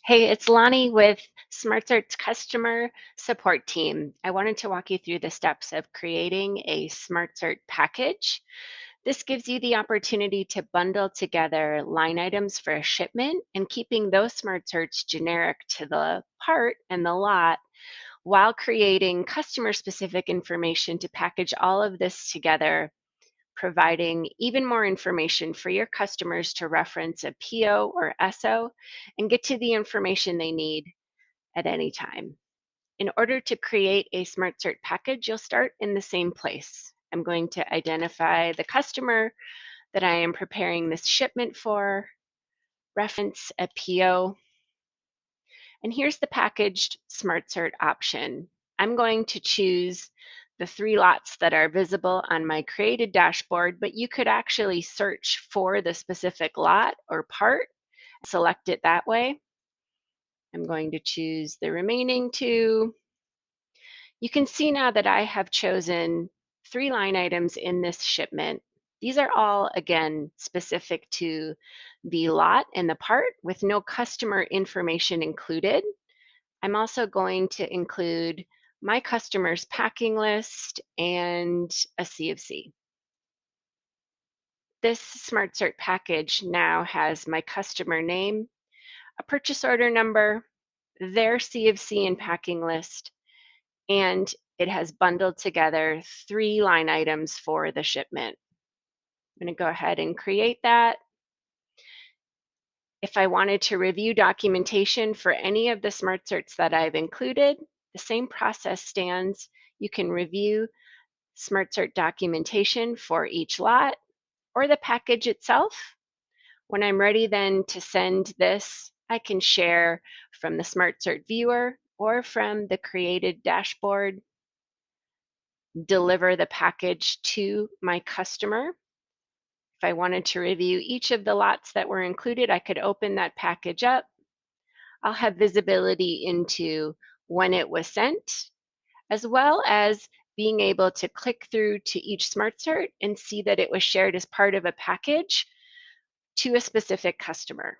Hey, it's Lonnie with SmartCerts customer support team. I wanted to walk you through the steps of creating a SmartCert package. This gives you the opportunity to bundle together line items for a shipment and keeping those SmartCerts generic to the part and the lot while creating customer specific information to package all of this together, providing even more information for your customers to reference a PO or SO and get to the information they need at any time. In order to create a SmartCert package, you'll start in the same place. I'm going to identify the customer that I am preparing this shipment for, reference a PO, and here's the packaged SmartCert option. I'm going to choose the 3 lots that are visible on my created dashboard, but you could actually search for the specific lot or part, select it that way. I'm going to choose the remaining 2. You can see now that I have chosen 3 line items in this shipment. These are all, again, specific to the lot and the part with no customer information included. I'm also going to include my customer's packing list and a CFC. This SmartCert package now has my customer name, a purchase order number, their CFC and packing list, and it has bundled together 3 line items for the shipment. I'm going to go ahead and create that. If I wanted to review documentation for any of the SmartCerts that I've included, the same process stands. You can review SmartCert documentation for each lot or the package itself. When I'm ready then to send this, I can share from the SmartCert viewer or from the created dashboard, deliver the package to my customer. If I wanted to review each of the lots that were included, I could open that package up. I'll have visibility into when it was sent, as well as being able to click through to each SmartCert and see that it was shared as part of a package to a specific customer.